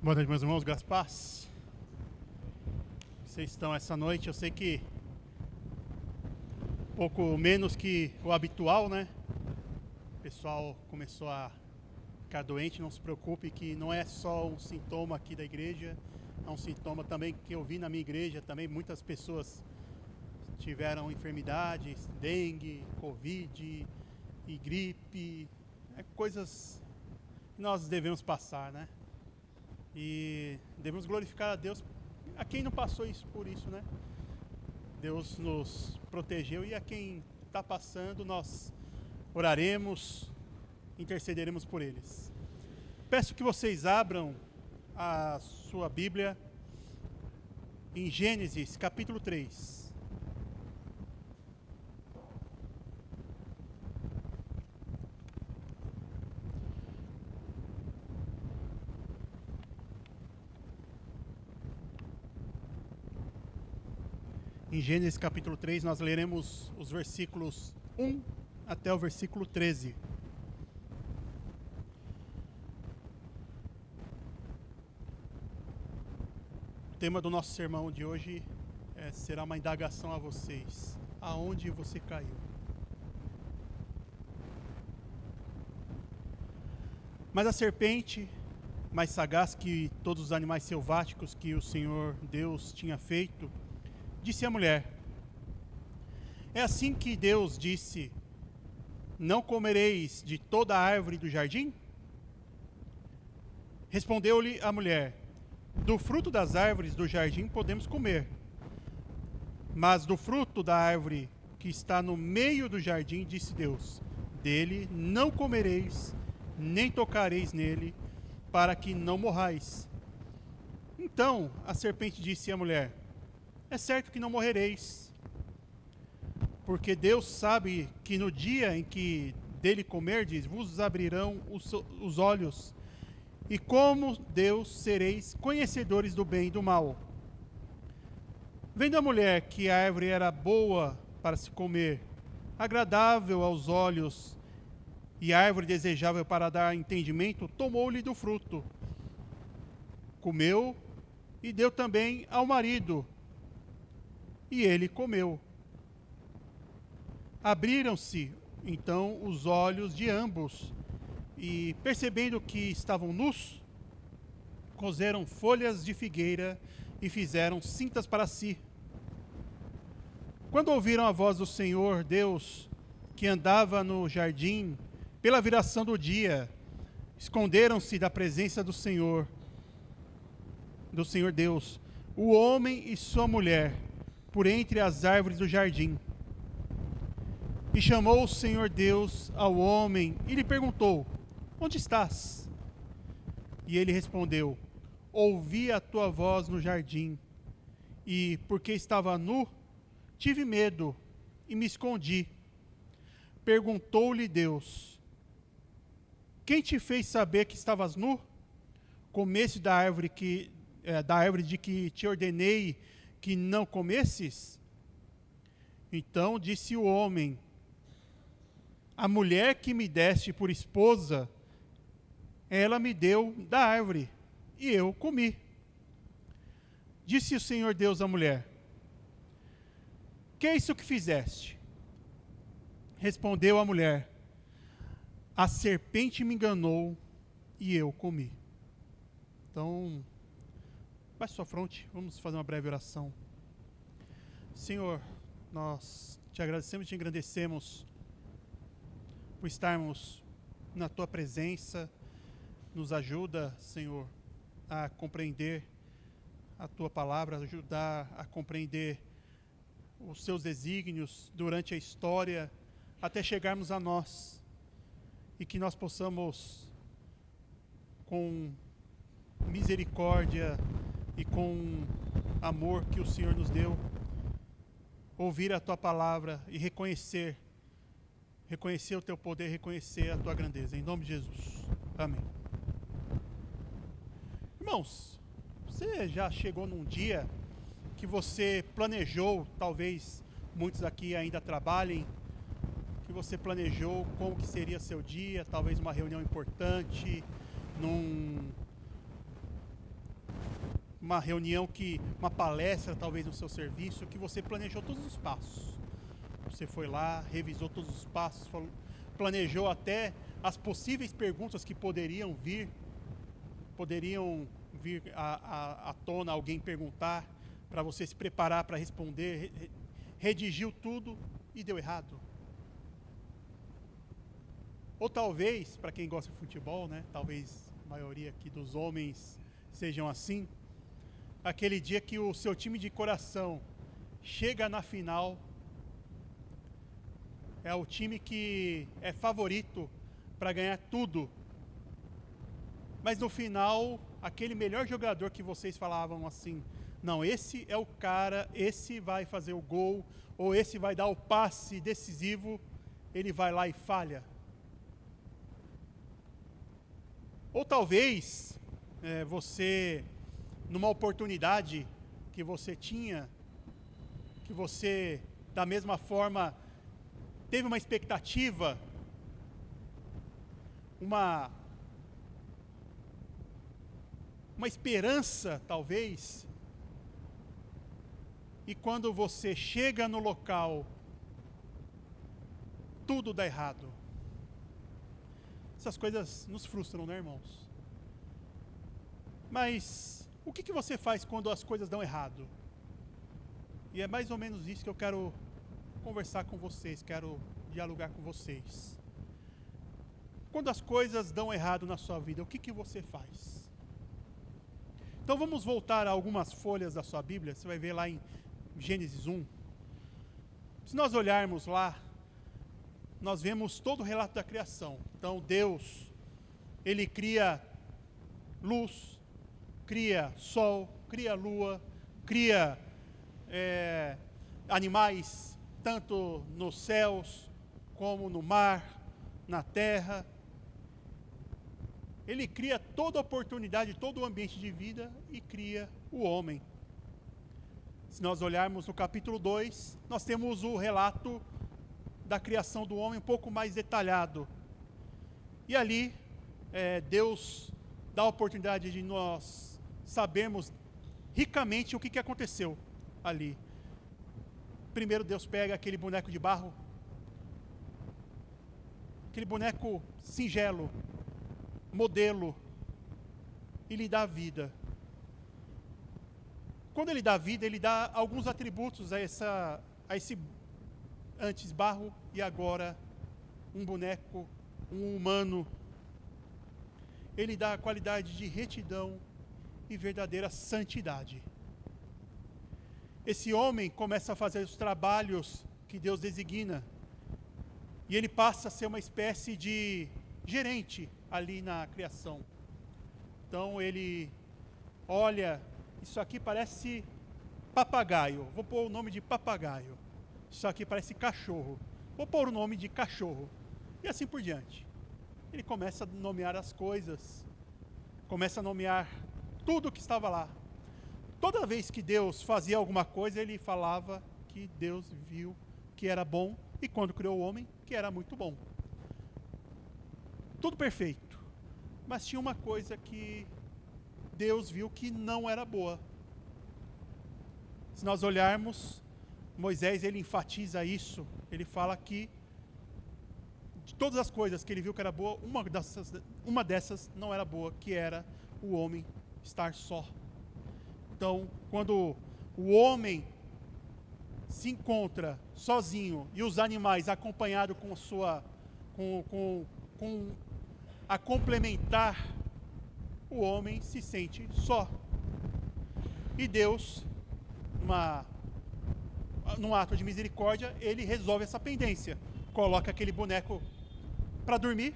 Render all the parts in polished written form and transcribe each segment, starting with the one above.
Boa noite, meus irmãos, graças e paz. Vocês estão essa noite, eu sei que pouco menos que o habitual, né? O pessoal começou a ficar doente, não se preocupe que não é só um sintoma aqui da igreja, é um sintoma também que eu vi na minha igreja, também muitas pessoas tiveram enfermidades, dengue, covid e gripe, coisas que nós devemos passar, né? E devemos glorificar a Deus, a quem não passou por isso, né? Deus nos protegeu e a quem está passando, nós oraremos, intercederemos por eles. Peço que vocês abram a sua Bíblia em Gênesis capítulo 3. Em Gênesis capítulo 3, nós leremos os versículos 1 até o versículo 13. O tema do nosso sermão de hoje será uma indagação a vocês. Aonde você caiu? Mas a serpente, mais sagaz que todos os animais selváticos que o Senhor Deus tinha feito, disse à mulher: é assim que Deus disse: não comereis de toda a árvore do jardim? Respondeu-lhe a mulher: do fruto das árvores do jardim podemos comer, mas do fruto da árvore que está no meio do jardim, disse Deus: dele não comereis, nem tocareis nele, para que não morrais. Então a serpente disse à mulher: é certo que não morrereis, porque Deus sabe que no dia em que dele comerdes, vos abrirão os olhos, e como Deus sereis conhecedores do bem e do mal. Vendo a mulher que a árvore era boa para se comer, agradável aos olhos, e árvore desejável para dar entendimento, tomou-lhe do fruto, comeu e deu também ao marido, e ele comeu. Abriram-se então os olhos de ambos, e percebendo que estavam nus, coseram folhas de figueira e fizeram cintas para si. Quando ouviram a voz do Senhor Deus, que andava no jardim, pela viração do dia, esconderam-se da presença do Senhor Deus, o homem e sua mulher, por entre as árvores do jardim. E chamou o Senhor Deus ao homem e lhe perguntou: onde estás? E ele respondeu: ouvi a tua voz no jardim, e porque estava nu, tive medo e me escondi. Perguntou-lhe Deus: quem te fez saber que estavas nu? Comeste da árvore de que te ordenei que não comesses? Então disse o homem: a mulher que me deste por esposa, ela me deu da árvore, e eu comi. Disse o Senhor Deus à mulher: que é isso que fizeste? Respondeu a mulher: a serpente me enganou, e eu comi. Então, baixe sua fronte, vamos fazer uma breve oração. Senhor, nós te agradecemos e te engrandecemos por estarmos na tua presença. Nos ajuda, Senhor, a compreender a tua palavra, ajudar a compreender os seus desígnios durante a história, até chegarmos a nós, e que nós possamos, com misericórdia e com amor que o Senhor nos deu, ouvir a tua palavra e reconhecer o teu poder, reconhecer a tua grandeza. Em nome de Jesus. Amém. Irmãos, você já chegou num dia que você planejou, talvez muitos aqui ainda trabalhem, que você planejou como que seria seu dia, talvez uma reunião importante, uma reunião uma palestra talvez no seu serviço, que você planejou todos os passos. Você foi lá, revisou todos os passos, planejou até as possíveis perguntas que poderiam vir à tona, alguém perguntar, para você se preparar para responder, redigiu tudo e deu errado. Ou talvez, para quem gosta de futebol, né, talvez a maioria aqui dos homens sejam assim, aquele dia que o seu time de coração chega na final, é o time que é favorito para ganhar tudo, mas no final, aquele melhor jogador que vocês falavam assim, não, esse é o cara, esse vai fazer o gol, ou esse vai dar o passe decisivo, ele vai lá e falha. Ou talvez você, numa oportunidade que você tinha, que você, da mesma forma, teve uma expectativa, uma esperança, talvez, e quando você chega no local, tudo dá errado. Essas coisas nos frustram, né, irmãos? Mas o que você faz quando as coisas dão errado? E é mais ou menos isso que eu quero conversar com vocês, quero dialogar com vocês. Quando as coisas dão errado na sua vida, o que você faz? Então vamos voltar a algumas folhas da sua Bíblia, você vai ver lá em Gênesis 1. Se nós olharmos lá, nós vemos todo o relato da criação. Então Deus, Ele cria luz, cria sol, cria lua, cria animais, tanto nos céus, como no mar, na terra. Ele cria toda a oportunidade, todo o ambiente de vida e cria o homem. Se nós olharmos no capítulo 2, nós temos o relato da criação do homem um pouco mais detalhado. E ali, Deus dá a oportunidade de nós sabermos ricamente o que aconteceu ali. Primeiro Deus pega aquele boneco de barro, aquele boneco singelo, modelo, e lhe dá vida. Quando ele dá vida, ele dá alguns atributos a esse antes barro e agora um boneco, um humano. Ele dá a qualidade de retidão e verdadeira santidade. Esse homem começa a fazer os trabalhos que Deus designa, e ele passa a ser uma espécie de gerente ali na criação. Então ele olha, isso aqui parece papagaio, vou pôr o nome de papagaio. Isso aqui parece cachorro, vou pôr o nome de cachorro. E assim por diante. Ele começa a nomear as coisas, começa a nomear tudo que estava lá. Toda vez que Deus fazia alguma coisa, ele falava que Deus viu que era bom, e quando criou o homem, que era muito bom. Tudo perfeito. Mas tinha uma coisa que Deus viu que não era boa. Se nós olharmos, Moisés, ele enfatiza isso. Ele fala que de todas as coisas que ele viu que era boa, uma dessas não era boa, que era o homem estar só. Então, quando o homem se encontra sozinho e os animais acompanhados a complementar, o homem se sente só. E Deus, num ato de misericórdia, ele resolve essa pendência. Coloca aquele boneco para dormir,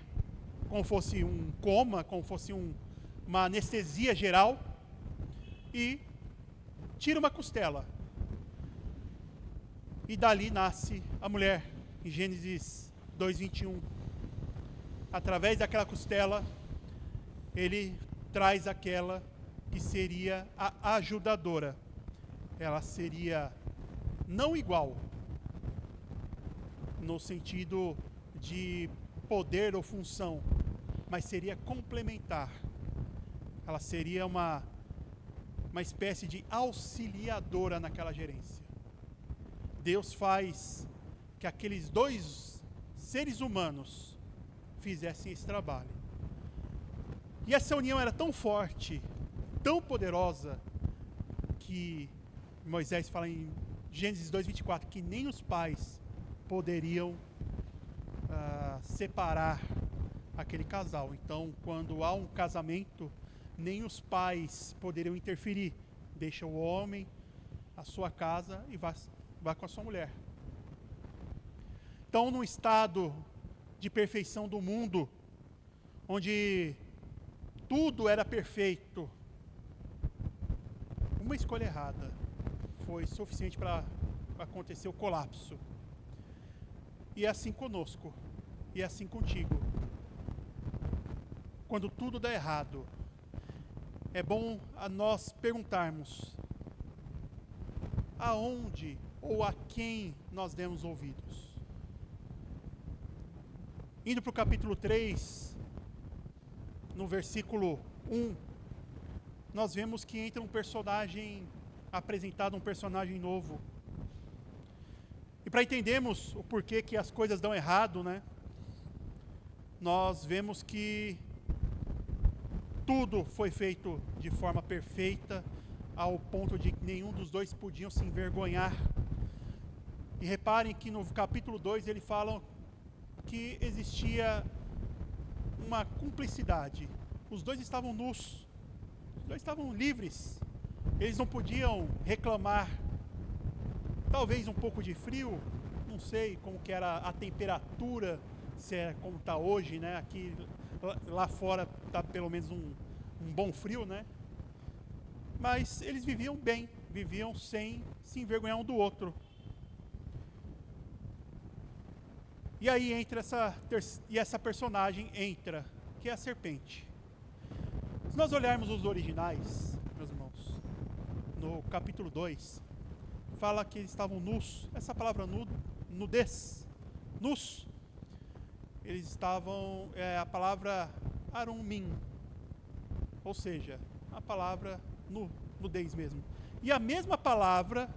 como fosse um coma, como fosse uma anestesia geral, e tira uma costela. E dali nasce a mulher, em Gênesis 2:21. Através daquela costela, ele traz aquela que seria a ajudadora. Ela seria não igual, no sentido de poder ou função, mas seria complementar. Ela seria uma uma espécie de auxiliadora naquela gerência. Deus faz que aqueles dois seres humanos fizessem esse trabalho. E essa união era tão forte, tão poderosa, que Moisés fala em Gênesis 2:24, que nem os pais poderiam separar aquele casal. Então, quando há um casamento, nem os pais poderiam interferir. Deixa o homem a sua casa e vai com a sua mulher. Então, no estado de perfeição do mundo, onde tudo era perfeito, uma escolha errada foi suficiente para acontecer o colapso. E é assim conosco, e é assim contigo. Quando tudo dá errado, é bom a nós perguntarmos aonde ou a quem nós demos ouvidos. Indo para o capítulo 3, no versículo 1, nós vemos que entra um personagem apresentado, um personagem novo. E para entendermos o porquê que as coisas dão errado, né? Nós vemos que tudo foi feito de forma perfeita, ao ponto de que nenhum dos dois podiam se envergonhar. E reparem que no capítulo 2 ele fala que existia uma cumplicidade. Os dois estavam nus, os dois estavam livres. Eles não podiam reclamar. Talvez um pouco de frio, não sei como que era a temperatura, se é como está hoje, né? Aqui, lá fora está pelo menos um bom frio, né? Mas eles viviam bem, viviam sem se envergonhar um do outro. E aí entra essa personagem entra, que é a serpente. Se nós olharmos os originais, meus irmãos, no capítulo 2, fala que eles estavam nus. Essa palavra nudez, nus, eles estavam, a palavra arumim, ou seja, a palavra nudez mesmo. E a mesma palavra,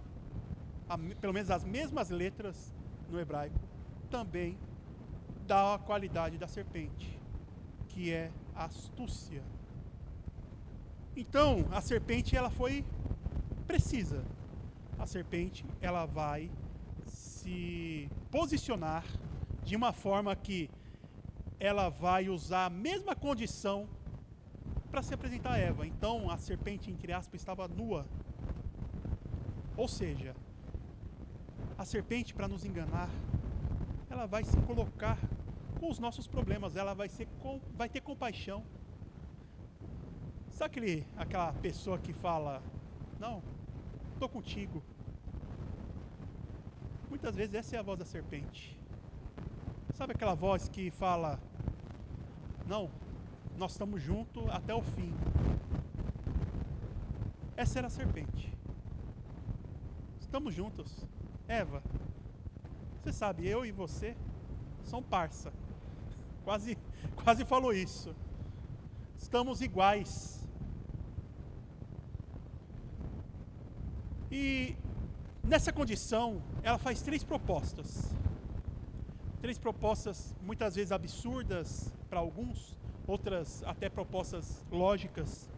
pelo menos as mesmas letras no hebraico, também dá a qualidade da serpente, que é astúcia. Então, a serpente, ela foi precisa. A serpente, ela vai se posicionar de uma forma que ela vai usar a mesma condição para se apresentar a Eva. Então, a serpente, entre aspas, estava nua. Ou seja, a serpente, para nos enganar, ela vai se colocar com os nossos problemas, ela vai ter compaixão. Sabe aquela pessoa que fala, não, estou contigo. Muitas vezes essa é a voz da serpente. Sabe aquela voz que fala, não, nós estamos juntos até o fim. Essa era a serpente. Estamos juntos. Eva, você sabe, eu e você são parça. Quase falou isso. Estamos iguais. E nessa condição, ela faz três propostas. Três propostas muitas vezes absurdas para alguns, outras até propostas lógicas.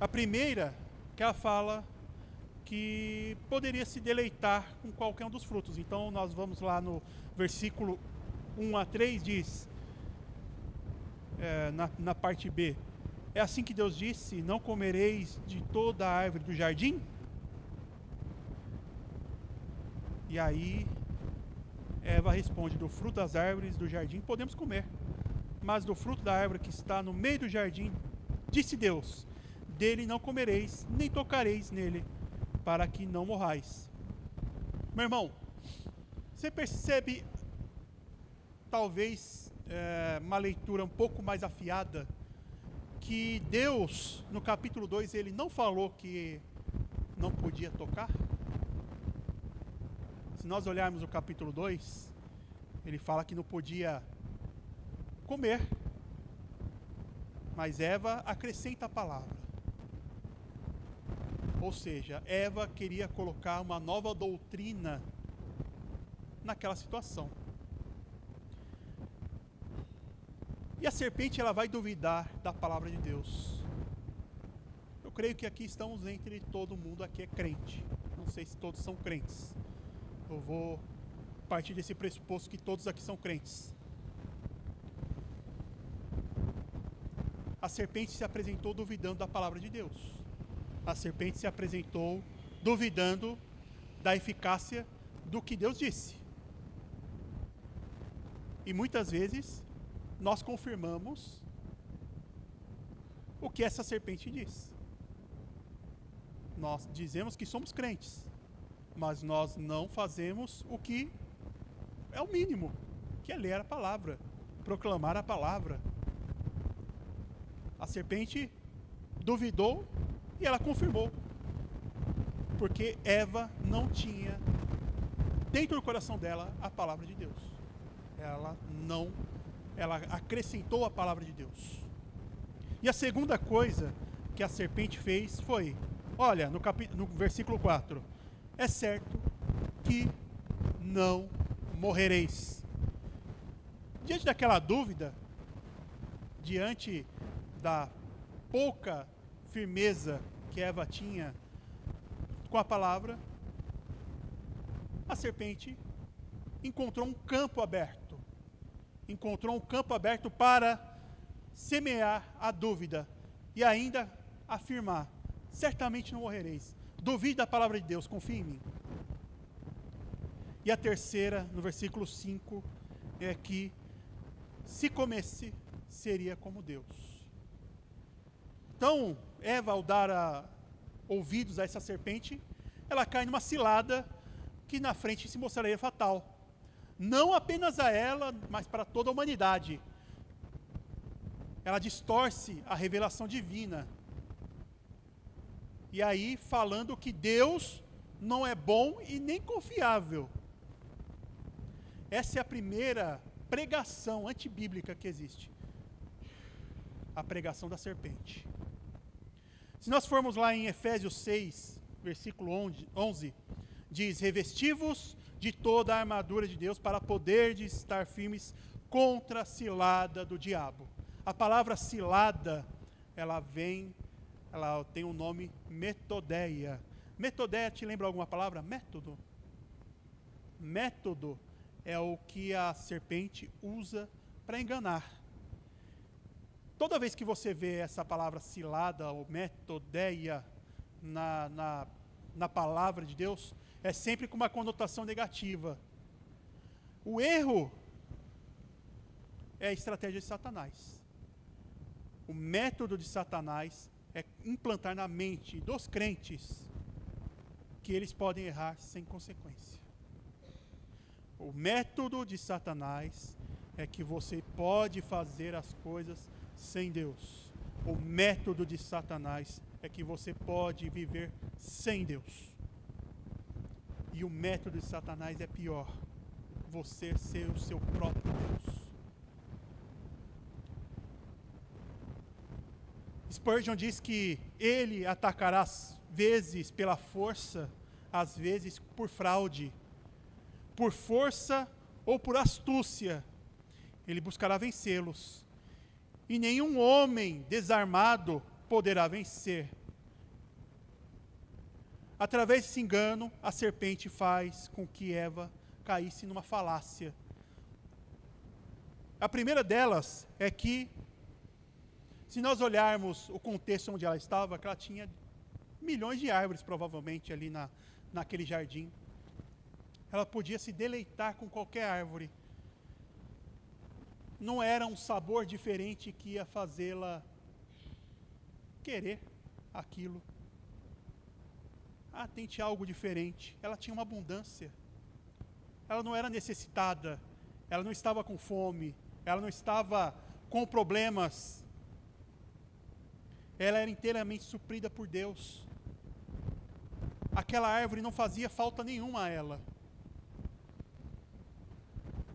A primeira, que ela fala que poderia se deleitar com qualquer um dos frutos. Então nós vamos lá no versículo 1 a 3, diz, na parte B, é assim que Deus disse, não comereis de toda a árvore do jardim? E aí Eva responde, do fruto das árvores do jardim podemos comer, mas do fruto da árvore que está no meio do jardim, disse Deus, dele não comereis, nem tocareis nele, para que não morrais. Meu irmão, você percebe talvez uma leitura um pouco mais afiada, que Deus, no capítulo 2, ele não falou que não podia tocar? Se nós olharmos o capítulo 2, ele fala que não podia comer, mas Eva acrescenta a palavra. Ou seja, Eva queria colocar uma nova doutrina naquela situação. E a serpente, ela vai duvidar da palavra de Deus. Eu creio que aqui estamos entre todo mundo aqui é crente. Não sei se todos são crentes. Eu vou partir desse pressuposto que todos aqui são crentes. A serpente se apresentou duvidando da palavra de Deus. A serpente se apresentou duvidando da eficácia do que Deus disse. E muitas vezes nós confirmamos o que essa serpente diz. Nós dizemos que somos crentes, mas nós não fazemos o que é o mínimo, que é ler a palavra, proclamar a palavra. A serpente duvidou e ela confirmou, porque Eva não tinha dentro do coração dela a palavra de Deus. Ela acrescentou a palavra de Deus. E a segunda coisa que a serpente fez foi, olha, no versículo 4, é certo que não morrereis. Diante daquela dúvida, diante da pouca firmeza que Eva tinha com a palavra, a serpente encontrou um campo aberto. Encontrou um campo aberto para semear a dúvida e ainda afirmar, certamente não morrereis. Duvide da palavra de Deus, confie em mim. E a terceira, no versículo 5, é que se comesse, seria como Deus. Então, Eva, ao dar ouvidos a essa serpente, ela cai numa cilada que na frente se mostraria fatal. Não apenas a ela, mas para toda a humanidade. Ela distorce a revelação divina. E aí, falando que Deus não é bom e nem confiável. Essa é a primeira pregação antibíblica que existe. A pregação da serpente. Se nós formos lá em Efésios 6, versículo 11, diz, revestivos de toda a armadura de Deus para poderdes estar firmes contra a cilada do diabo. A palavra cilada, ela tem o nome metodeia. Metodeia te lembra alguma palavra? Método. Método é o que a serpente usa para enganar. Toda vez que você vê essa palavra cilada ou metodeia na palavra de Deus, é sempre com uma conotação negativa. O erro é a estratégia de Satanás. O método de Satanás é implantar na mente dos crentes que eles podem errar sem consequência. O método de Satanás é que você pode fazer as coisas sem Deus. O método de Satanás é que você pode viver sem Deus. E o método de Satanás é pior. Você ser o seu próprio Deus. Spurgeon diz que ele atacará às vezes pela força, às vezes por fraude, por força ou por astúcia. Ele buscará vencê-los. E nenhum homem desarmado poderá vencer. Através desse engano, a serpente faz com que Eva caísse numa falácia. A primeira delas é que, se nós olharmos o contexto onde ela estava, que ela tinha milhões de árvores, provavelmente, ali naquele jardim. Ela podia se deleitar com qualquer árvore. Não era um sabor diferente que ia fazê-la querer aquilo. Tente algo diferente. Ela tinha uma abundância. Ela não era necessitada. Ela não estava com fome. Ela não estava com problemas. Ela era inteiramente suprida por Deus. Aquela árvore não fazia falta nenhuma a ela.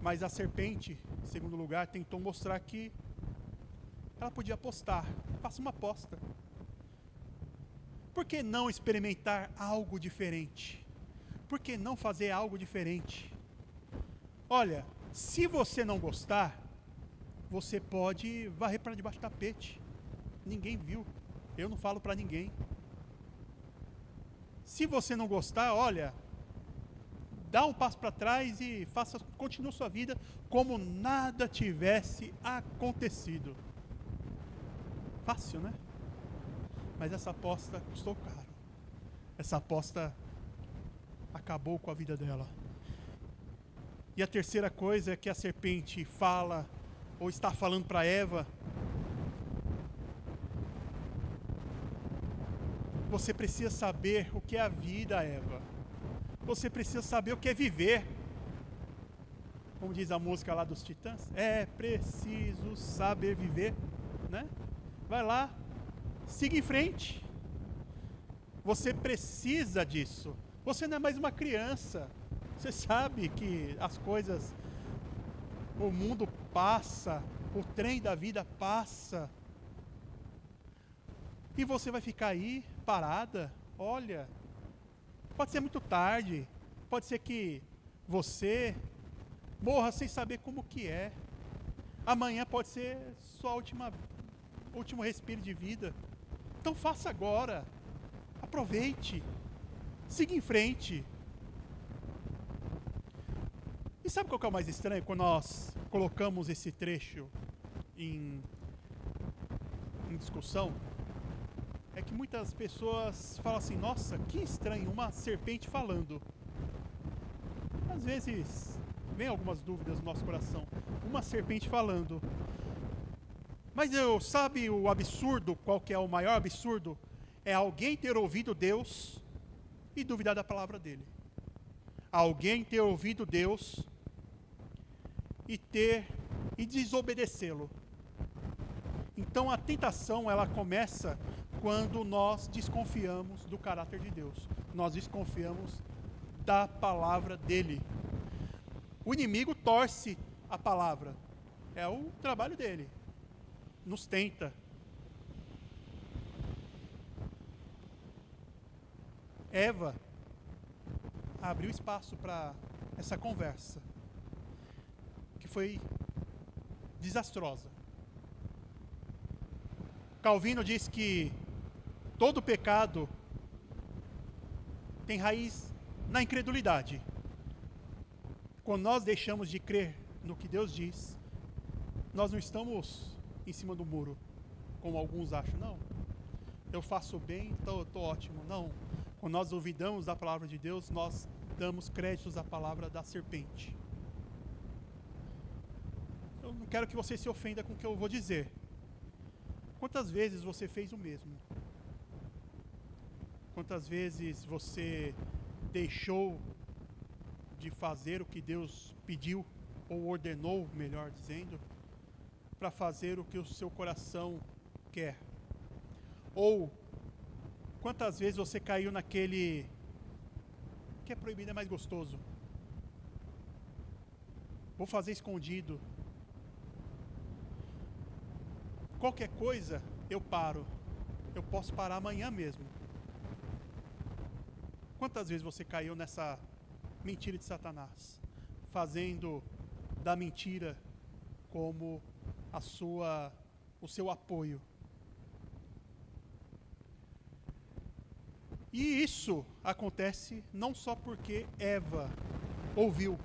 Mas a serpente, em segundo lugar, tentou mostrar que ela podia apostar. Faça uma aposta. Por que não experimentar algo diferente? Por que não fazer algo diferente? Olha, se você não gostar, você pode varrer para debaixo do tapete. Ninguém viu. Eu não falo para ninguém. Se você não gostar, olha, dá um passo para trás e continue sua vida como nada tivesse acontecido. Fácil, né? Mas essa aposta custou caro. Essa aposta acabou com a vida dela. E a terceira coisa é que a serpente fala, ou está falando para Eva: você precisa saber o que é a vida, Eva. Você precisa saber o que é viver. Como diz a música lá dos Titãs, é preciso saber viver, né? Vai lá, siga em frente. Você precisa disso. Você não é mais uma criança. Você sabe que as coisas, o mundo passa, o trem da vida passa. E você vai ficar aí, parada? Olha, pode ser muito tarde. Pode ser que você morra sem saber como que é. Amanhã pode ser sua último respiro de vida. Então faça agora. Aproveite. Siga em frente. E sabe qual que é o mais estranho? Quando nós colocamos esse trecho em discussão, é que muitas pessoas falam assim: nossa, que estranho, uma serpente falando. Às vezes vem algumas dúvidas no nosso coração. Uma serpente falando. Mas sabe o absurdo? Qual que é o maior absurdo? É alguém ter ouvido Deus e duvidar da palavra dele. Alguém ter ouvido Deus e desobedecê-lo. Então a tentação, ela começa quando nós desconfiamos do caráter de Deus. Nós desconfiamos da palavra dele. O inimigo torce a palavra. É o trabalho dele. Nos tenta. Eva abriu espaço para essa conversa, que foi desastrosa. Calvino diz que todo pecado tem raiz na incredulidade. Quando nós deixamos de crer no que Deus diz, nós não estamos em cima do muro, como alguns acham. Não, eu faço bem, estou ótimo. Não, quando nós duvidamos da palavra de Deus, nós damos créditos à palavra da serpente. Eu não quero que você se ofenda com o que eu vou dizer. Quantas vezes você fez o mesmo? Quantas vezes você deixou de fazer o que Deus pediu, ou ordenou, melhor dizendo, para fazer o que o seu coração quer? Ou quantas vezes você caiu naquele que é proibido é mais gostoso? Vou fazer escondido. Qualquer coisa eu paro. Eu posso parar amanhã mesmo. Quantas vezes você caiu nessa mentira de Satanás, fazendo da mentira como o seu apoio? E isso acontece não só porque Eva ouviu.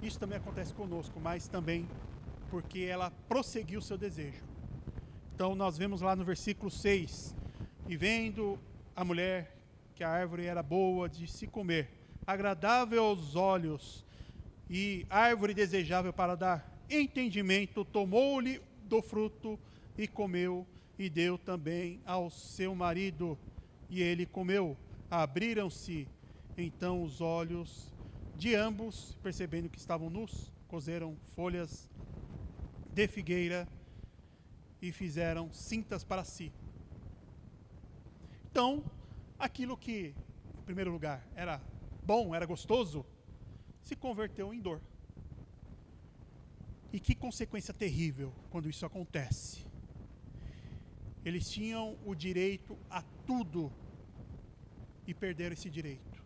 Isso também acontece conosco, mas também porque ela prosseguiu seu desejo. Então nós vemos lá no versículo 6: e vendo a mulher que a árvore era boa de se comer, agradável aos olhos e árvore desejável para dar entendimento, tomou-lhe do fruto e comeu, e deu também ao seu marido, e ele comeu. Abriram-se então os olhos de ambos, percebendo que estavam nus, coseram folhas de figueira e fizeram cintas para si. Então, aquilo que, em primeiro lugar, era bom, era gostoso, se converteu em dor. E que consequência terrível quando isso acontece. Eles tinham o direito a tudo e perderam esse direito.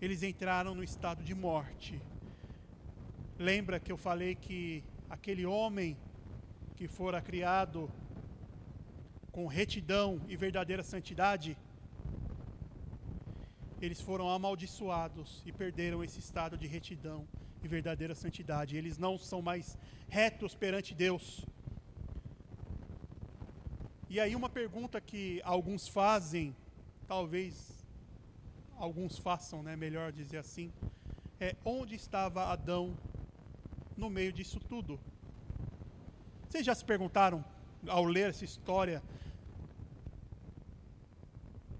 Eles entraram no estado de morte. Lembra que eu falei que aquele homem que fora criado com retidão e verdadeira santidade, eles foram amaldiçoados e perderam esse estado de retidão e verdadeira santidade. Eles não são mais retos perante Deus. E aí uma pergunta que alguns fazem, talvez alguns façam, né, melhor dizer assim, é: onde estava Adão no meio disso tudo? Vocês já se perguntaram, ao ler essa história,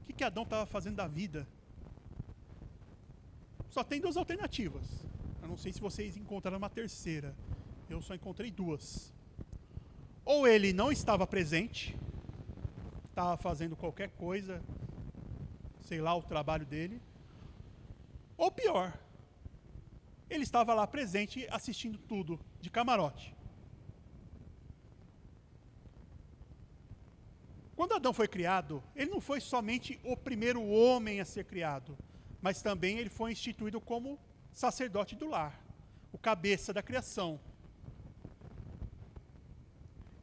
o que Adão estava fazendo da vida? Só tem duas alternativas. Eu não sei se vocês encontraram uma terceira. Eu só encontrei duas. Ou ele não estava presente, estava fazendo qualquer coisa, sei lá, o trabalho dele. Ou pior, ele estava lá presente assistindo tudo, de camarote. Quando Adão foi criado, ele não foi somente o primeiro homem a ser criado, mas também ele foi instituído como sacerdote do lar, o cabeça da criação.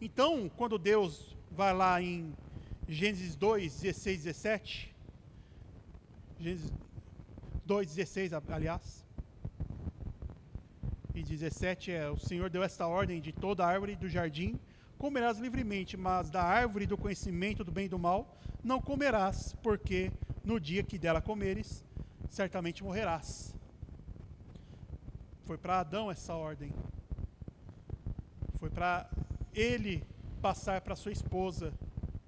Então, quando Deus vai lá em Gênesis 2, 16, 17, Gênesis 2, 16, aliás, e 17 o Senhor deu esta ordem: de toda árvore do jardim comerás livremente, mas da árvore do conhecimento do bem e do mal não comerás, porque no dia que dela comeres, certamente morrerás. Foi para Adão essa ordem. Foi para ele passar para sua esposa.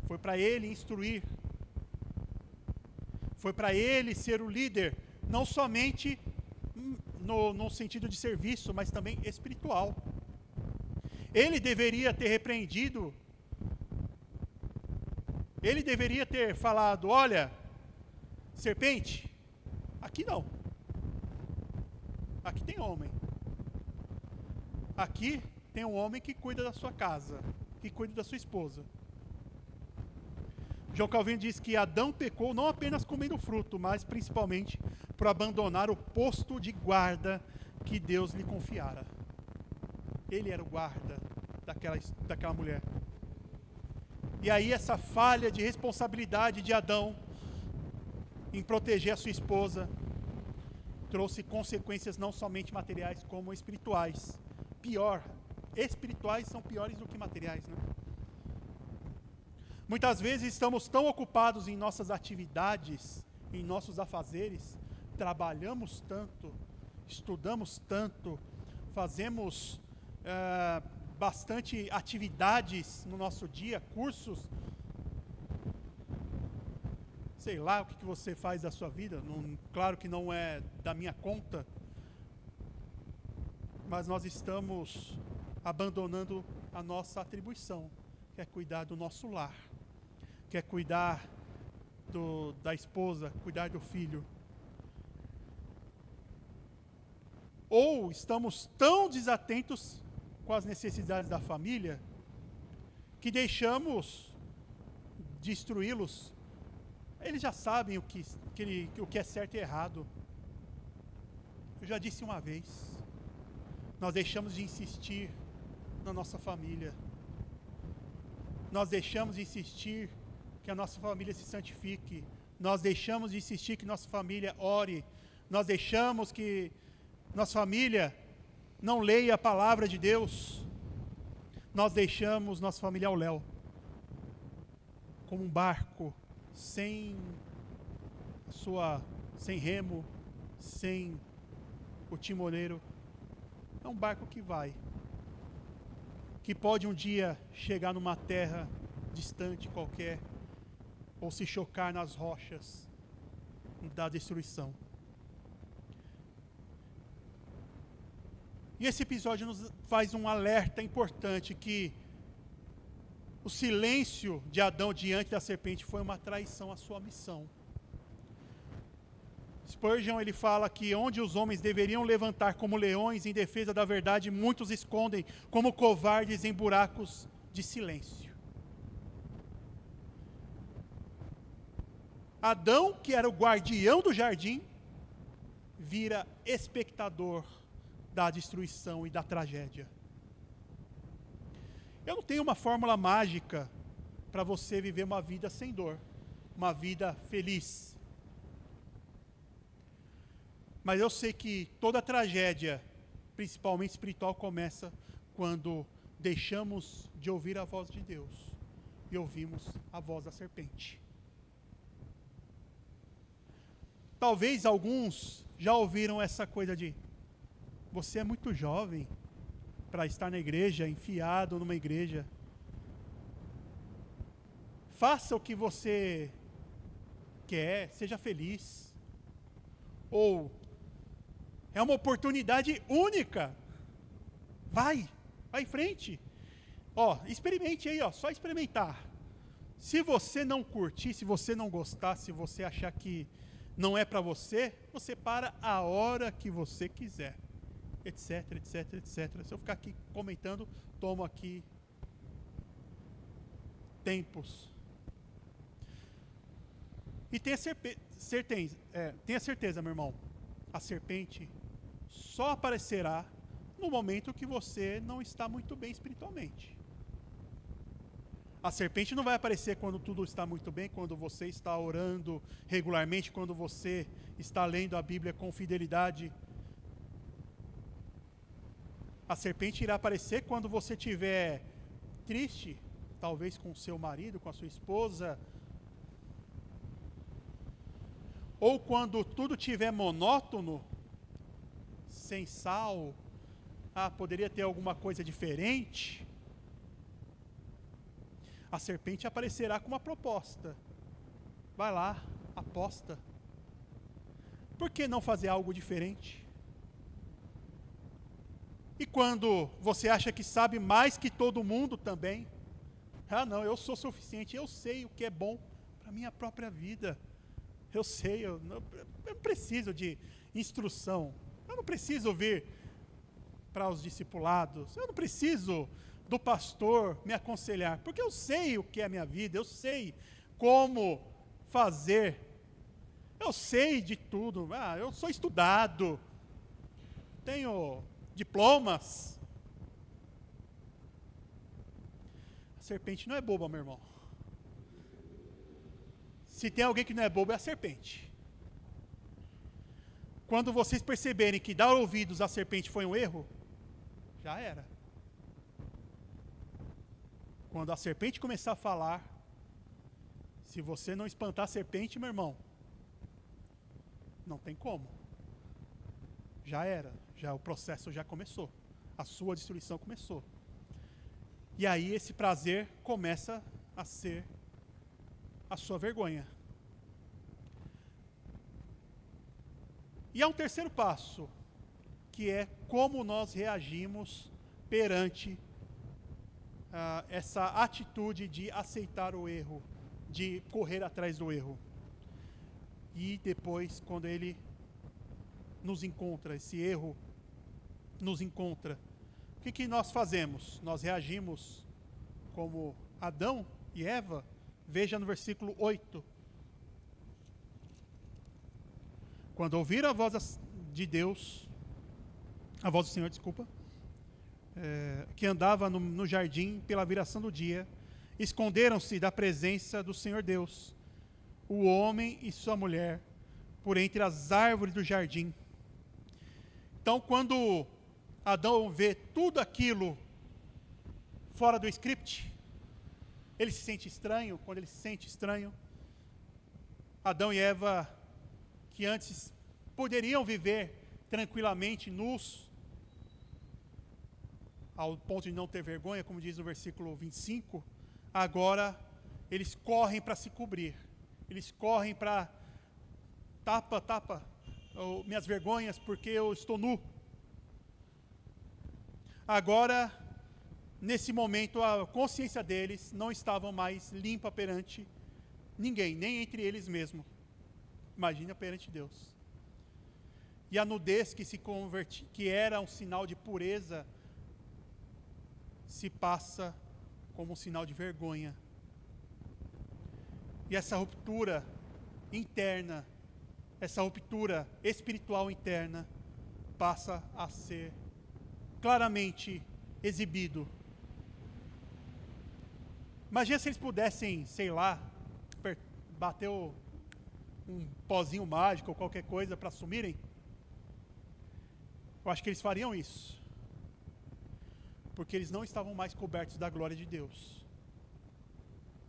Foi para ele instruir. Foi para ele ser o líder, não somente no sentido de serviço, mas também espiritual. Ele deveria ter repreendido. Ele deveria ter falado: olha, serpente, aqui não. Aqui tem homem. Aqui tem um homem que cuida da sua casa, que cuida da sua esposa. João Calvino diz que Adão pecou não apenas comendo fruto, mas principalmente por abandonar o posto de guarda que Deus lhe confiara. Ele era o guarda daquela mulher. E aí essa falha de responsabilidade de Adão em proteger a sua esposa trouxe consequências não somente materiais como espirituais. Pior, espirituais são piores do que materiais, né? Muitas vezes estamos tão ocupados em nossas atividades, em nossos afazeres, trabalhamos tanto, estudamos tanto, fazemos bastante atividades no nosso dia, cursos. Sei lá o que você faz da sua vida, claro que não é da minha conta, mas nós estamos abandonando a nossa atribuição, que é cuidar do nosso lar, que é cuidar da esposa, cuidar do filho. Ou estamos tão desatentos com as necessidades da família que deixamos de instruí-los. Eles já sabem o que é certo e errado. Eu já disse uma vez, nós deixamos de insistir na nossa família. Nós deixamos de insistir que a nossa família se santifique. Nós deixamos de insistir que nossa família ore. Nós deixamos que nossa família não leia a palavra de Deus. Nós deixamos nossa família ao léu, como um barco sem remo, sem o timoneiro. É um barco que vai, que pode um dia chegar numa terra distante qualquer, ou se chocar nas rochas da destruição. E esse episódio nos faz um alerta importante, que o silêncio de Adão diante da serpente foi uma traição à sua missão. Spurgeon, ele fala que onde os homens deveriam levantar como leões em defesa da verdade, muitos escondem como covardes em buracos de silêncio. Adão, que era o guardião do jardim, vira espectador da destruição e da tragédia. Eu não tenho uma fórmula mágica para você viver uma vida sem dor, uma vida feliz. Mas eu sei que toda tragédia, principalmente espiritual, começa quando deixamos de ouvir a voz de Deus e ouvimos a voz da serpente. Talvez alguns já ouviram essa coisa de: você é muito jovem para estar na igreja, enfiado numa igreja. Faça o que você quer, seja feliz. Ou, é uma oportunidade única. Vai em frente. Experimente aí, só experimentar. Se você não curtir, se você não gostar, se você achar que não é para você, você para a hora que você quiser. Etc, etc, etc. Se eu ficar aqui comentando, tomo aqui tempos. E tenha certeza, meu irmão, a serpente só aparecerá no momento que você não está muito bem espiritualmente. A serpente não vai aparecer quando tudo está muito bem, quando você está orando regularmente, quando você está lendo a Bíblia com fidelidade. A serpente irá aparecer quando você estiver triste, talvez com o seu marido, com a sua esposa, ou quando tudo estiver monótono, sem sal. Poderia ter alguma coisa diferente. A serpente aparecerá com uma proposta. Vai lá, aposta. Por que não fazer algo diferente? E quando você acha que sabe mais que todo mundo também, não, eu sou suficiente, eu sei o que é bom para a minha própria vida. Eu sei, eu não preciso de instrução, eu não preciso vir para os discipulados, eu não preciso do pastor me aconselhar, porque eu sei o que é a minha vida, eu sei como fazer, eu sei de tudo, eu sou estudado, tenho diplomas. A serpente não é boba, meu irmão. Se tem alguém que não é bobo, é a serpente. Quando vocês perceberem que dar ouvidos à serpente foi um erro, já era. Quando a serpente começar a falar, se você não espantar a serpente, meu irmão, não tem como. Já era, o processo já começou. A sua destruição começou. E aí esse prazer começa a ser a sua vergonha. E há um terceiro passo, que é como nós reagimos perante essa atitude de aceitar o erro, de correr atrás do erro. E depois, quando ele nos encontra, esse erro nos encontra, o que nós fazemos? Nós reagimos como Adão e Eva. Veja no versículo 8. Quando ouviram a voz de Deus, a voz do Senhor, que andava no jardim pela viração do dia, esconderam-se da presença do Senhor Deus, o homem e sua mulher, por entre as árvores do jardim. Então, quando Adão vê tudo aquilo fora do script, ele se sente estranho. Quando ele se sente estranho, Adão e Eva, que antes poderiam viver tranquilamente nus, ao ponto de não ter vergonha, como diz no versículo 25, agora eles correm para se cobrir. Eles correm para tapa minhas vergonhas, porque eu estou nu. Agora, nesse momento, a consciência deles não estava mais limpa perante ninguém, nem entre eles mesmos. Imagina perante Deus. E a nudez que era um sinal de pureza, se passa como um sinal de vergonha. E essa ruptura interna, essa ruptura espiritual interna, passa a ser claramente exibido. Imagina se eles pudessem, sei lá, bater um pozinho mágico ou qualquer coisa para sumirem. Eu acho que eles fariam isso. Porque eles não estavam mais cobertos da glória de Deus.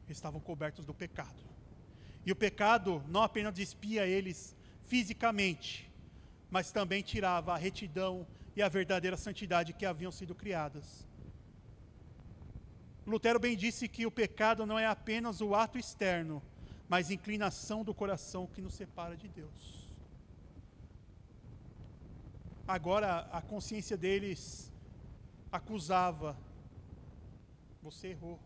Eles estavam cobertos do pecado. E o pecado não apenas despia eles fisicamente, mas também tirava a retidão e a verdadeira santidade que haviam sido criadas. Lutero bem disse que o pecado não é apenas o ato externo, mas a inclinação do coração que nos separa de Deus. Agora a consciência deles acusava: você errou,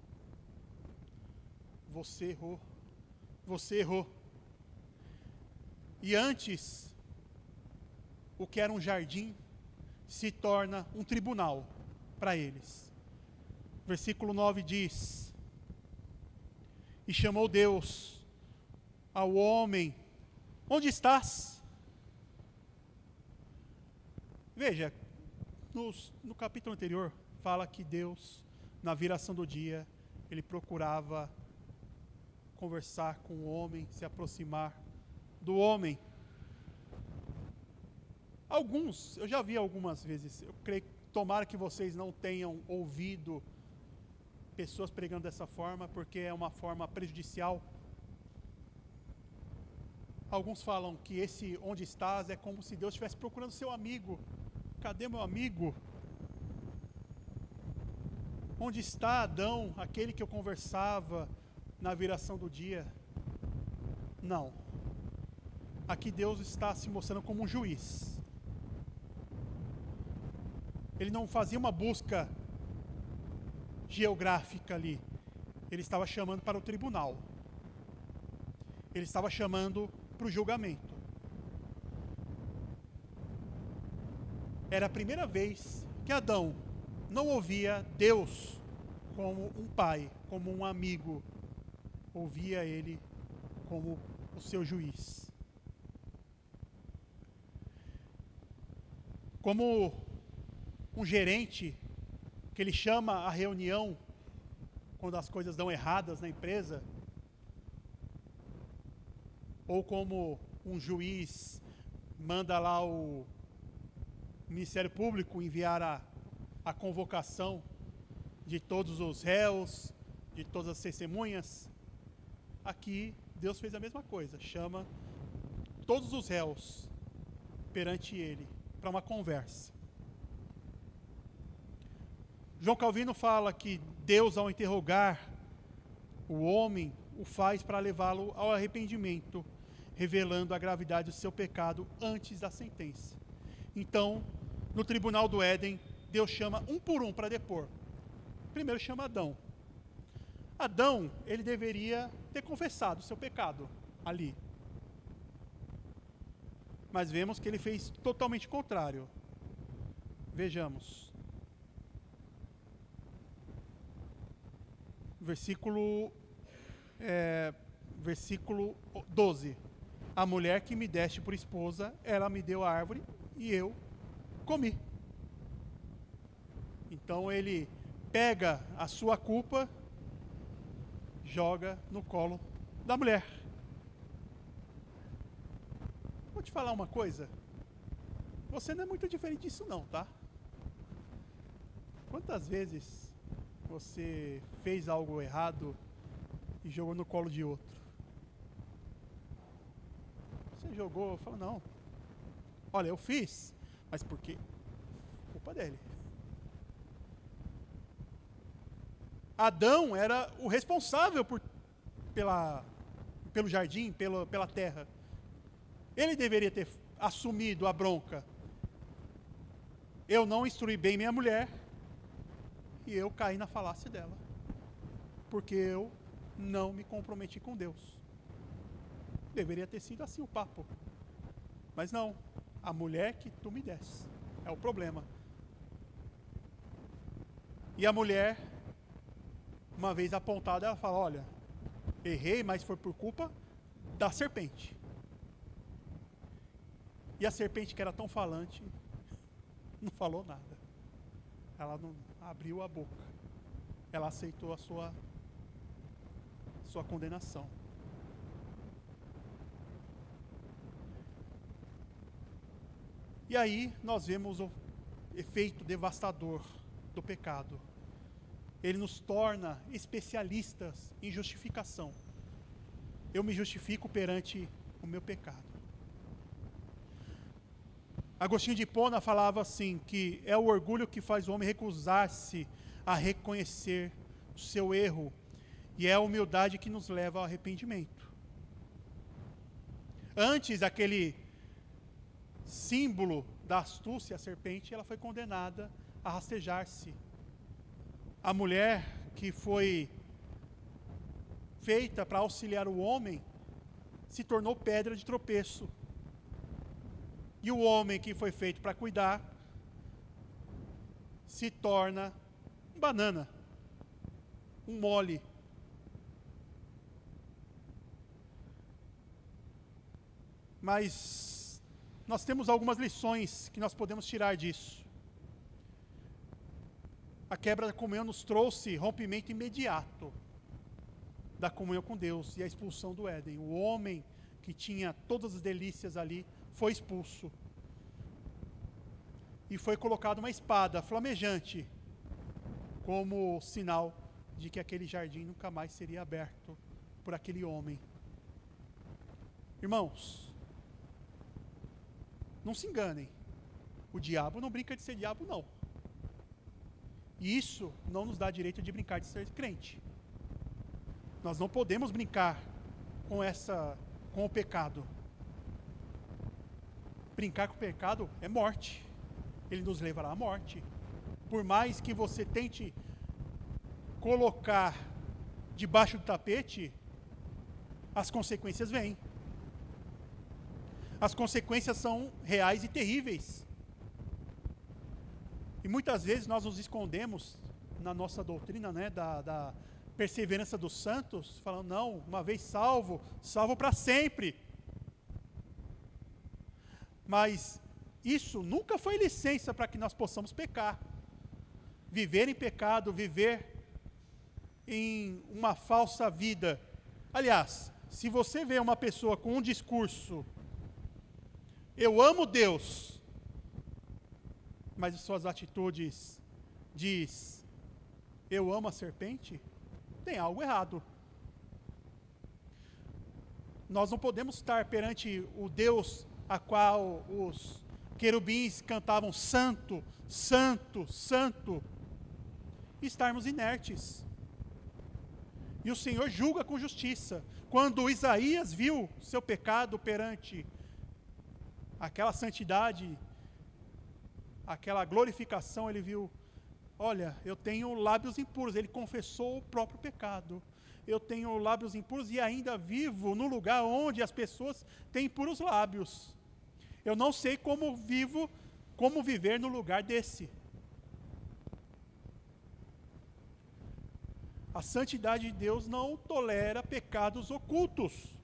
você errou, você errou. E antes, o que era um jardim se torna um tribunal para eles. Versículo 9 diz: e chamou Deus ao homem: onde estás? Veja, no capítulo anterior, fala que Deus, na viração do dia, ele procurava conversar com o homem, se aproximar do homem. Alguns, eu já vi algumas vezes, eu creio, tomara que vocês não tenham ouvido pessoas pregando dessa forma, porque é uma forma prejudicial. Alguns falam que esse onde estás é como se Deus estivesse procurando seu amigo. Cadê meu amigo? Onde está Adão, aquele que eu conversava na viração do dia? Não. Aqui Deus está se mostrando como um juiz. Ele não fazia uma busca geográfica ali. Ele estava chamando para o tribunal. Ele estava chamando para o julgamento. Era a primeira vez que Adão não ouvia Deus como um pai, como um amigo. Ouvia ele como o seu juiz. Como um gerente que ele chama a reunião quando as coisas dão erradas na empresa, ou como um juiz manda lá o Ministério Público enviar a convocação de todos os réus, de todas as testemunhas. Aqui Deus fez a mesma coisa, chama todos os réus perante ele para uma conversa. João Calvino fala que Deus, ao interrogar o homem, o faz para levá-lo ao arrependimento, revelando a gravidade do seu pecado antes da sentença. Então, no tribunal do Éden, Deus chama um por um para depor. Primeiro chama Adão. Adão, ele deveria ter confessado o seu pecado ali. Mas vemos que ele fez totalmente o contrário. Vejamos. Versículo 12. A mulher que me deste por esposa, ela me deu a árvore e eu comi. Então ele pega a sua culpa, joga no colo da mulher. Vou te falar uma coisa. Você não é muito diferente disso não, tá? Quantas vezes você fez algo errado e jogou no colo de outro? Você jogou, falou, não. Olha, eu fiz, mas por quê? Culpa dele. Adão era o responsável pelo jardim, pela terra. Ele deveria ter assumido a bronca. Eu não instruí bem minha mulher e eu caí na falácia dela. Porque eu não me comprometi com Deus. Deveria ter sido assim o papo. Mas não, a mulher que tu me desse é o problema. E a mulher, uma vez apontada, ela fala, olha, errei, mas foi por culpa da serpente. E a serpente, que era tão falante, não falou nada. Ela não abriu a boca. Ela aceitou a sua condenação. E aí nós vemos o efeito devastador do pecado. Ele nos torna especialistas em justificação. Eu me justifico perante o meu pecado. Agostinho de Hipona falava assim, que é o orgulho que faz o homem recusar-se a reconhecer o seu erro, e é a humildade que nos leva ao arrependimento. Antes, aquele símbolo da astúcia, a serpente, ela foi condenada a rastejar-se. A mulher que foi feita para auxiliar o homem se tornou pedra de tropeço. E o homem que foi feito para cuidar se torna um banana, um mole. Mas nós temos algumas lições que nós podemos tirar disso. A quebra da comunhão nos trouxe rompimento imediato da comunhão com Deus e a expulsão do Éden. O homem que tinha todas as delícias ali foi expulso. E foi colocada uma espada flamejante como sinal de que aquele jardim nunca mais seria aberto por aquele homem. Irmãos, não se enganem. O diabo não brinca de ser diabo, não. E isso não nos dá direito de brincar de ser crente. Nós não podemos brincar com o pecado. Brincar com o pecado é morte. Ele nos levará à morte. Por mais que você tente colocar debaixo do tapete, as consequências vêm. As consequências são reais e terríveis. E muitas vezes nós nos escondemos na nossa doutrina, né, da perseverança dos santos, falando, não, uma vez salvo, salvo para sempre. Mas isso nunca foi licença para que nós possamos pecar. Viver em pecado, viver em uma falsa vida. Aliás, se você vê uma pessoa com um discurso, eu amo Deus, mas as suas atitudes diz, eu amo a serpente, tem algo errado. Nós não podemos estar perante o Deus a qual os querubins cantavam santo, santo, santo, e estarmos inertes. E o Senhor julga com justiça. Quando Isaías viu seu pecado perante aquela santidade, aquela glorificação, ele viu, olha, eu tenho lábios impuros. Ele confessou o próprio pecado. Eu tenho lábios impuros e ainda vivo no lugar onde as pessoas têm impuros lábios. Eu não sei como viver no lugar desse. A santidade de Deus não tolera pecados ocultos.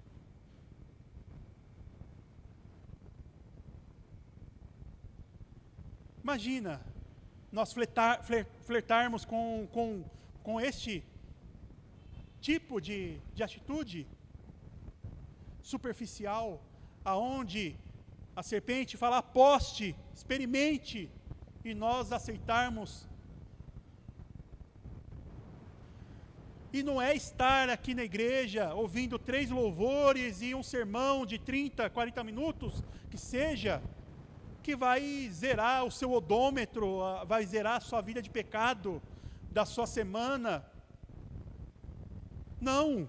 Imagina, nós flertarmos com este tipo de atitude superficial, aonde a serpente fala, aposte, experimente, e nós aceitarmos. E não é estar aqui na igreja ouvindo 3 louvores e um sermão de 30, 40 minutos, que seja, que vai zerar o seu odômetro, vai zerar a sua vida de pecado, da sua semana. Não.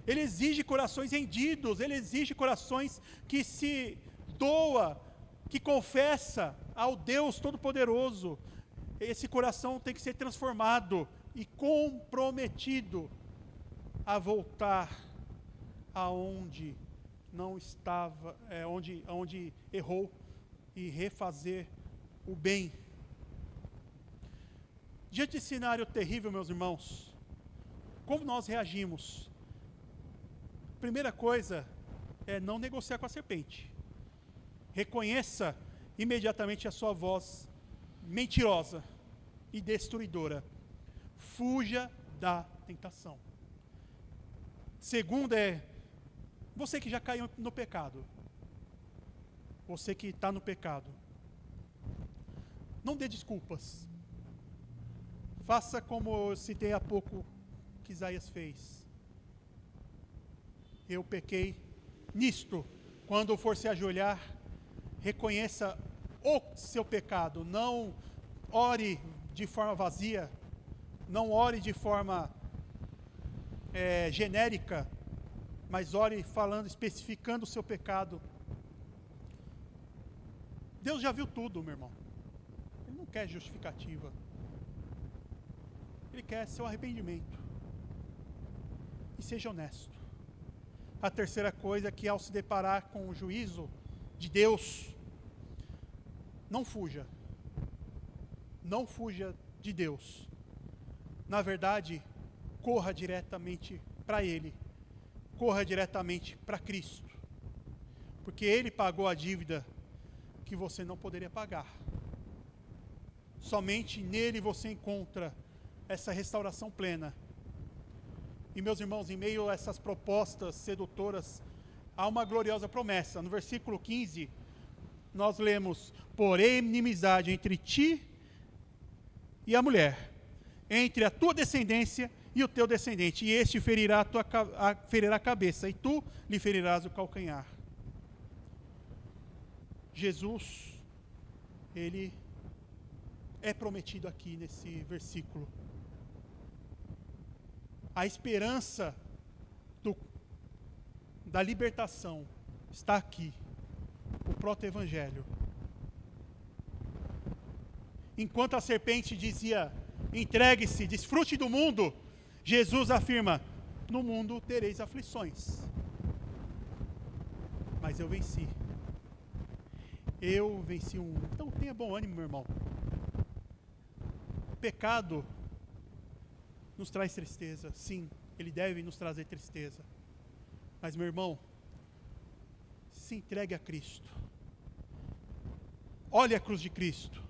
Ele exige corações rendidos, ele exige corações que se doa, que confessa ao Deus Todo-Poderoso. Esse coração tem que ser transformado e comprometido a voltar aonde não estava, onde errou, e refazer o bem. Diante desse cenário terrível, meus irmãos, como nós reagimos? Primeira coisa é não negociar com a serpente. Reconheça imediatamente a sua voz mentirosa e destruidora. Fuja da tentação. Segunda é, você que já caiu no pecado. Você que está no pecado. Não dê desculpas. Faça como eu citei há pouco que Isaías fez. Eu pequei nisto. Quando for se ajoelhar, reconheça o seu pecado. Não ore de forma vazia. Não ore de forma genérica. Mas ore falando, especificando o seu pecado. Deus já viu tudo, meu irmão. Ele não quer justificativa. Ele quer seu arrependimento. E seja honesto. A terceira coisa é que ao se deparar com o juízo de Deus, não fuja. Não fuja de Deus. Na verdade, corra diretamente para Ele. Corra diretamente para Cristo. Porque Ele pagou a dívida que você não poderia pagar. Somente nele você encontra essa restauração plena. E meus irmãos, em meio a essas propostas sedutoras, há uma gloriosa promessa. No versículo 15, nós lemos: porém inimizade entre ti e a mulher, entre a tua descendência e o teu descendente, e este ferirá ferirá a cabeça, e tu lhe ferirás o calcanhar. Jesus, ele é prometido aqui nesse versículo. A esperança da libertação está aqui, o proto-evangelho. Enquanto a serpente dizia, entregue-se, desfrute do mundo, Jesus afirma, no mundo tereis aflições. Mas eu venci. Eu venci o mundo. Então tenha bom ânimo, meu irmão. O pecado nos traz tristeza, sim, ele deve nos trazer tristeza. Mas, meu irmão, se entregue a Cristo. Olhe a cruz de Cristo.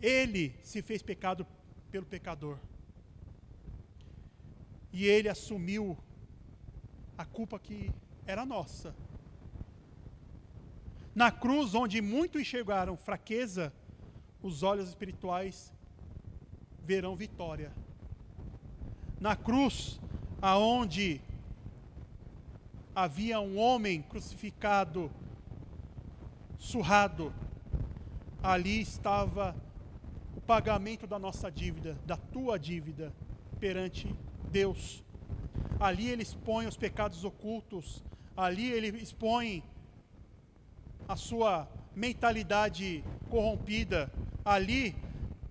Ele se fez pecado pelo pecador. E ele assumiu a culpa que era nossa. Na cruz, onde muitos enxergaram fraqueza, os olhos espirituais verão vitória. Na cruz, aonde havia um homem crucificado, surrado, ali estava o pagamento da nossa dívida, da tua dívida, perante Deus. Ali ele expõe os pecados ocultos, ali ele expõe a sua mentalidade corrompida, ali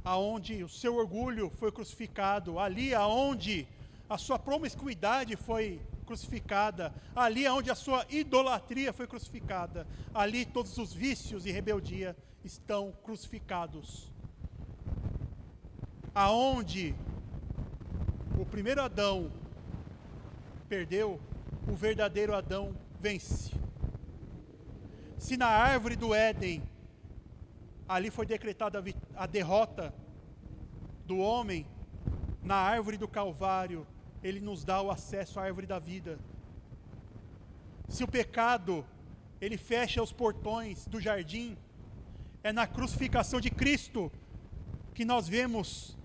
aonde o seu orgulho foi crucificado, ali aonde a sua promiscuidade foi crucificada, ali aonde a sua idolatria foi crucificada, ali todos os vícios e rebeldia estão crucificados. Aonde o primeiro Adão perdeu, o verdadeiro Adão vence. Se na árvore do Éden, ali foi decretada a derrota do homem, na árvore do Calvário, ele nos dá o acesso à árvore da vida. Se o pecado, ele fecha os portões do jardim, é na crucificação de Cristo que nós vemos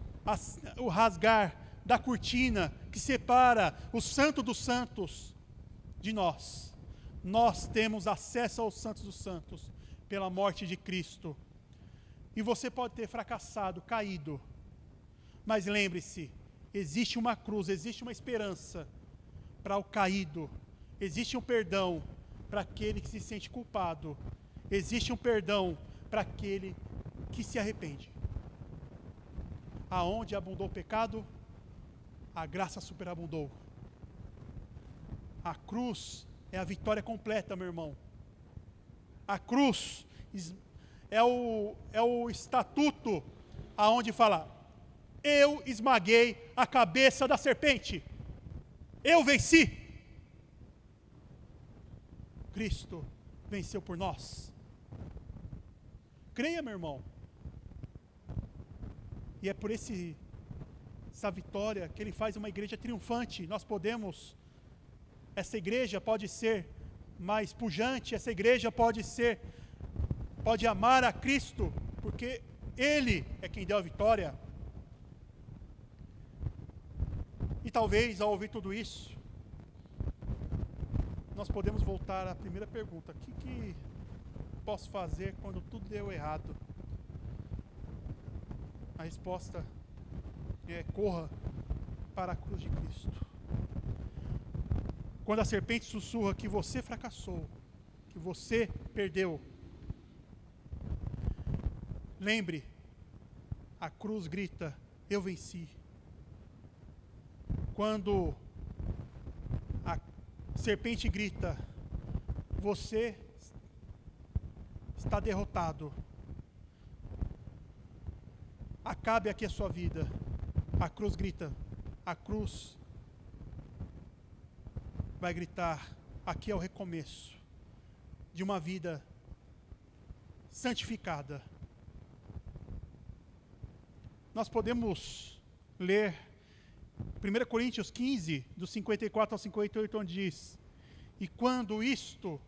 o rasgar da cortina que separa o santo dos santos de nós. Nós temos acesso aos santos dos santos pela morte de Cristo. E você pode ter fracassado, caído, mas lembre-se, existe uma cruz, existe uma esperança para o caído, existe um perdão para aquele que se sente culpado, existe um perdão para aquele que se arrepende. Aonde abundou o pecado, a graça superabundou. A cruz é a vitória completa, meu irmão. A cruz é o estatuto aonde fala: eu esmaguei a cabeça da serpente. Eu venci. Cristo venceu por nós. Creia, meu irmão. E é por essa vitória que ele faz uma igreja triunfante. Essa igreja pode ser mais pujante, essa igreja pode amar a Cristo, porque Ele é quem deu a vitória. E talvez, ao ouvir tudo isso, nós podemos voltar à primeira pergunta: o que posso fazer quando tudo deu errado? A resposta é: corra para a cruz de Cristo. Quando a serpente sussurra que você fracassou, que você perdeu, lembre, a cruz grita: eu venci. Quando a serpente grita: você está derrotado, acabe aqui a sua vida, a cruz grita, a cruz vai gritar: aqui é o recomeço de uma vida santificada. Nós podemos ler 1 Coríntios 15, dos 54 ao 58, onde diz: e quando isto,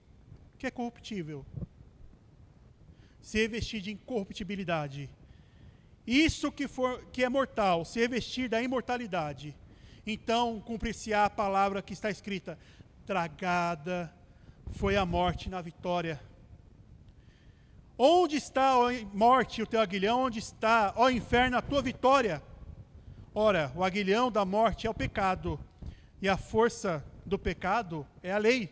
que é corruptível, se revestir de incorruptibilidade, isso que é mortal, se revestir da imortalidade, então cumprir-se-á a palavra que está escrita: tragada foi a morte na vitória. Onde está, ó morte, o teu aguilhão? Onde está, ó inferno, a tua vitória? Ora, o aguilhão da morte é o pecado, e a força do pecado é a lei.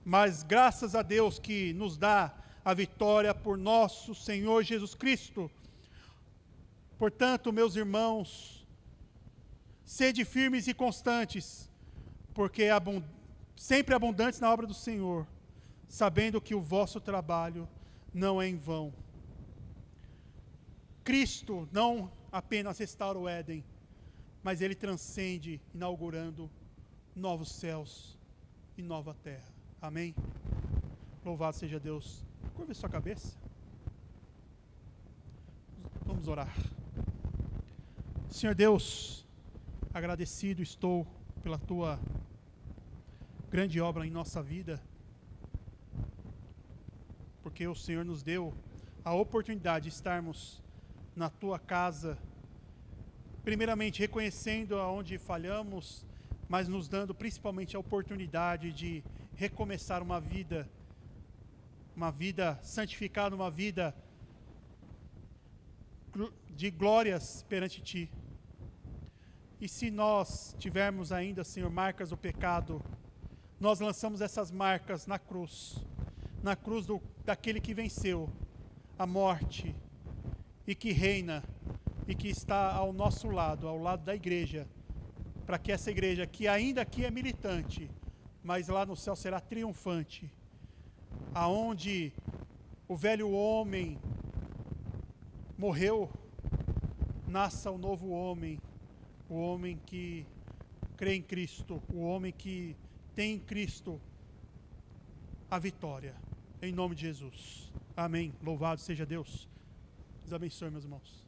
Mas graças a Deus que nos dá a vitória por nosso Senhor Jesus Cristo. Portanto, meus irmãos, sede firmes e constantes, porque sempre abundantes na obra do Senhor, sabendo que o vosso trabalho não é em vão. Cristo não apenas restaura o Éden, mas Ele transcende, inaugurando novos céus e nova terra. Amém? Louvado seja Deus. Curva sua cabeça. Vamos orar. Senhor Deus, agradecido estou pela Tua grande obra em nossa vida, porque o Senhor nos deu a oportunidade de estarmos na Tua casa, primeiramente reconhecendo aonde falhamos, mas nos dando principalmente a oportunidade de recomeçar uma vida santificada, uma vida de glórias perante Ti. E se nós tivermos ainda, Senhor, marcas do pecado, nós lançamos essas marcas na cruz daquele que venceu a morte e que reina e que está ao nosso lado, ao lado da igreja, para que essa igreja, que ainda aqui é militante, mas lá no céu será triunfante, aonde o velho homem morreu, nasça o novo homem, o homem que crê em Cristo, o homem que tem em Cristo a vitória, em nome de Jesus. Amém. Louvado seja Deus. Deus abençoe, meus irmãos.